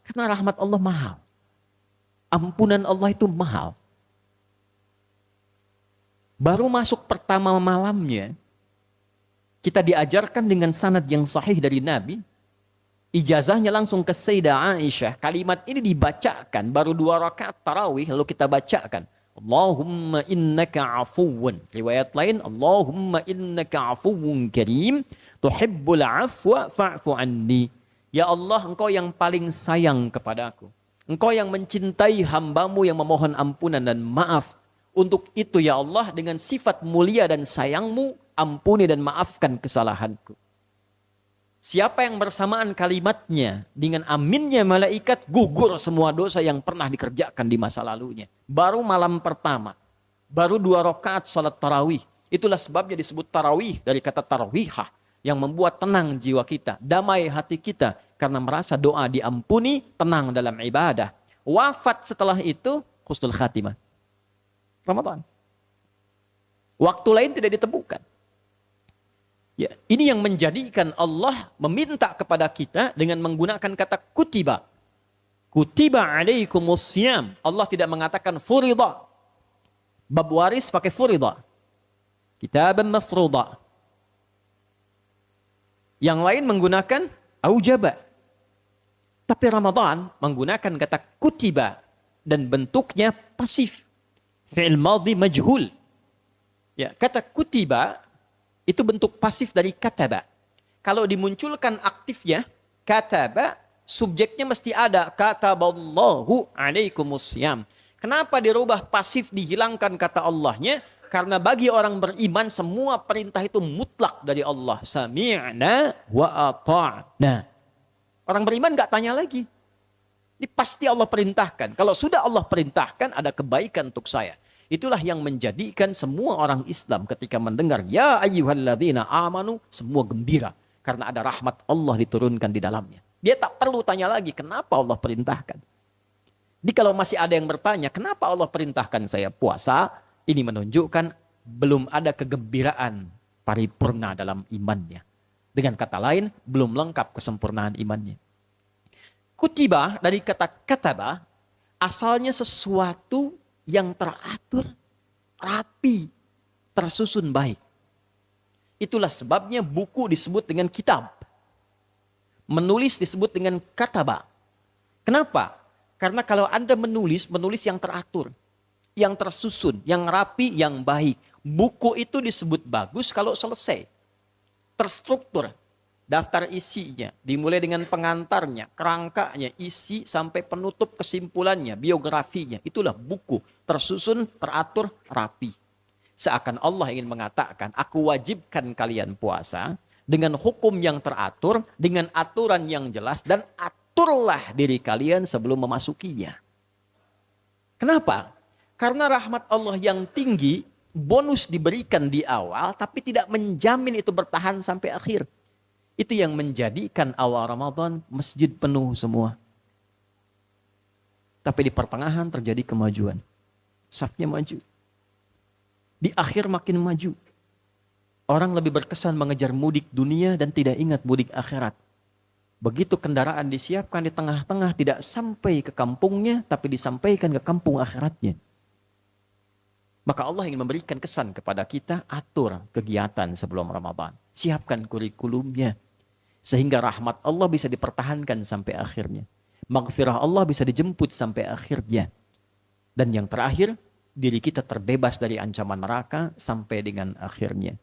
Karena rahmat Allah mahal. Ampunan Allah itu mahal. Baru masuk pertama malamnya, kita diajarkan dengan sanad yang sahih dari Nabi, ijazahnya langsung ke Sayyidah Aisyah. Kalimat ini dibacakan, baru 2 rakaat tarawih, lalu kita bacakan. Allahumma innaka afuwun. Riwayat lain, Allahumma innaka afuwun karim, tuhibbul afwa fa'fu anni. Ya Allah, engkau yang paling sayang kepadaku. Engkau yang mencintai hambamu yang memohon ampunan dan maaf. Untuk itu ya Allah, dengan sifat mulia dan sayangmu, ampuni dan maafkan kesalahanku. Siapa yang bersamaan kalimatnya dengan aminnya malaikat, gugur semua dosa yang pernah dikerjakan di masa lalunya. Baru malam pertama, baru 2 rakaat salat tarawih. Itulah sebabnya disebut tarawih dari kata tarawihah, yang membuat tenang jiwa kita, damai hati kita, karena merasa doa diampuni, tenang dalam ibadah. Wafat setelah itu, husnul khatimah. Ramadan. Waktu lain tidak ditemukan. Ya, ini yang menjadikan Allah meminta kepada kita dengan menggunakan kata kutiba. Kutiba alaikumus siyam. Allah tidak mengatakan furida. Bab waris pakai furida. Kitaban mafruda. Yang lain menggunakan aujaba. Tapi Ramadan menggunakan kata kutiba dan bentuknya pasif. Fi'il madhi majhul. Ya, kata kutiba itu bentuk pasif dari kataba. Kalau dimunculkan aktifnya, kataba, subjeknya mesti ada. Kataballahu alaikumusiyam. Kenapa dirubah pasif, dihilangkan kata Allahnya? Karena bagi orang beriman, semua perintah itu mutlak dari Allah. Sami'na wa ata'na. Orang beriman gak tanya lagi. Ini pasti Allah perintahkan. Kalau sudah Allah perintahkan, ada kebaikan untuk saya. Itulah yang menjadikan semua orang Islam ketika mendengar ya ayyuhalladzina amanu, semua gembira karena ada rahmat Allah diturunkan di dalamnya. Dia tak perlu tanya lagi kenapa Allah perintahkan. Jadi kalau masih ada yang bertanya kenapa Allah perintahkan saya puasa, ini menunjukkan belum ada kegembiraan paripurna dalam imannya. Dengan kata lain, belum lengkap kesempurnaan imannya. Kutiba dari kata kataba, asalnya sesuatu yang teratur, rapi, tersusun baik. Itulah sebabnya buku disebut dengan kitab. Menulis disebut dengan kataba. Kenapa? Karena kalau Anda menulis yang teratur, yang tersusun, yang rapi, yang baik. Buku itu disebut bagus kalau selesai. Terstruktur. Daftar isinya, dimulai dengan pengantarnya, kerangkanya, isi sampai penutup kesimpulannya, biografinya. Itulah buku, tersusun, teratur, rapi. Seakan Allah ingin mengatakan, aku wajibkan kalian puasa dengan hukum yang teratur, dengan aturan yang jelas, dan aturlah diri kalian sebelum memasukinya. Kenapa? Karena rahmat Allah yang tinggi, bonus diberikan di awal, tapi tidak menjamin itu bertahan sampai akhir. Itu yang menjadikan awal Ramadan masjid penuh semua. Tapi di pertengahan terjadi kemajuan. Safnya maju. Di akhir makin maju. Orang lebih berkesan mengejar mudik dunia dan tidak ingat mudik akhirat. Begitu kendaraan disiapkan di tengah-tengah tidak sampai ke kampungnya, tapi disampaikan ke kampung akhiratnya. Maka Allah ingin memberikan kesan kepada kita, atur kegiatan sebelum Ramadan. Siapkan kurikulumnya. Sehingga rahmat Allah bisa dipertahankan sampai akhirnya. Maghfirah Allah bisa dijemput sampai akhirnya. Dan yang terakhir, diri kita terbebas dari ancaman neraka sampai dengan akhirnya.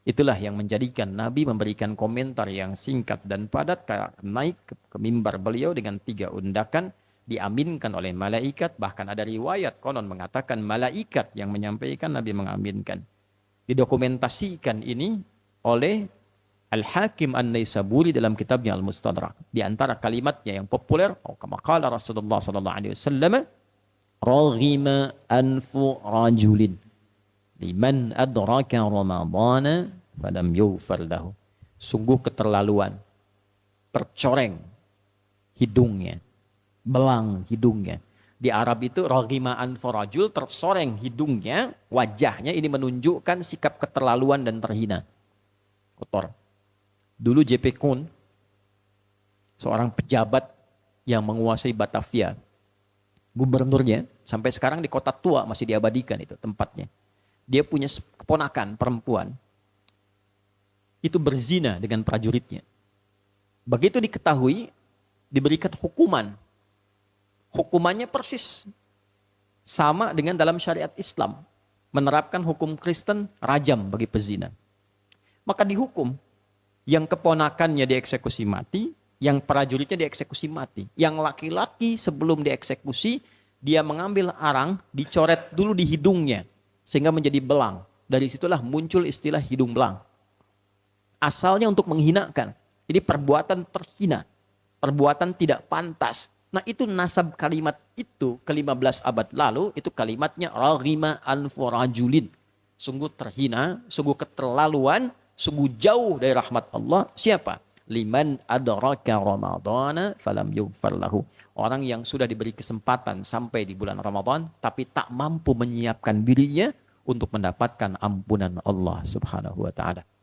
Itulah yang menjadikan Nabi memberikan komentar yang singkat dan padat, naik ke mimbar beliau dengan 3 undakan, diaminkan oleh malaikat, bahkan ada riwayat konon mengatakan malaikat yang menyampaikan, Nabi mengaminkan. Didokumentasikan ini oleh Al-Hakim An-Naisaburi dalam kitabnya Al-Mustadrak. Di antara kalimatnya yang populer, kama qala Rasulullah sallallahu alaihi wasallam, raghima anfu rajulin liman adraka ramadhana falam yughfar lahu. Sungguh keterlaluan, tercoreng hidungnya, belang hidungnya. Di Arab itu raghima anfu rajul, tersoreng hidungnya, wajahnya, ini menunjukkan sikap keterlaluan dan terhina. Kotor. Dulu JP Kun, seorang pejabat yang menguasai Batavia. Gubernurnya sampai sekarang di Kota Tua masih diabadikan itu tempatnya. Dia punya keponakan perempuan. Itu berzina dengan prajuritnya. Begitu diketahui, diberikan hukuman. Hukumannya persis sama dengan dalam syariat Islam. Menerapkan hukum Kristen rajam bagi pezina. Maka dihukum. Yang keponakannya dieksekusi mati, yang prajuritnya dieksekusi mati. Yang laki-laki sebelum dieksekusi, dia mengambil arang, dicoret dulu di hidungnya. Sehingga menjadi belang. Dari situlah muncul istilah hidung belang. Asalnya untuk menghinakan. Jadi perbuatan terhina. Perbuatan tidak pantas. Nah itu nasab kalimat itu ke-15 abad lalu. Itu kalimatnya raghima anfu rajulin. Sungguh terhina, sungguh keterlaluan, sungguh jauh dari rahmat Allah. Siapa? Liman adraka ramadhana falam yughfar lahu. Orang yang sudah diberi kesempatan sampai di bulan Ramadan. Tapi tak mampu menyiapkan dirinya untuk mendapatkan ampunan Allah subhanahu wa ta'ala.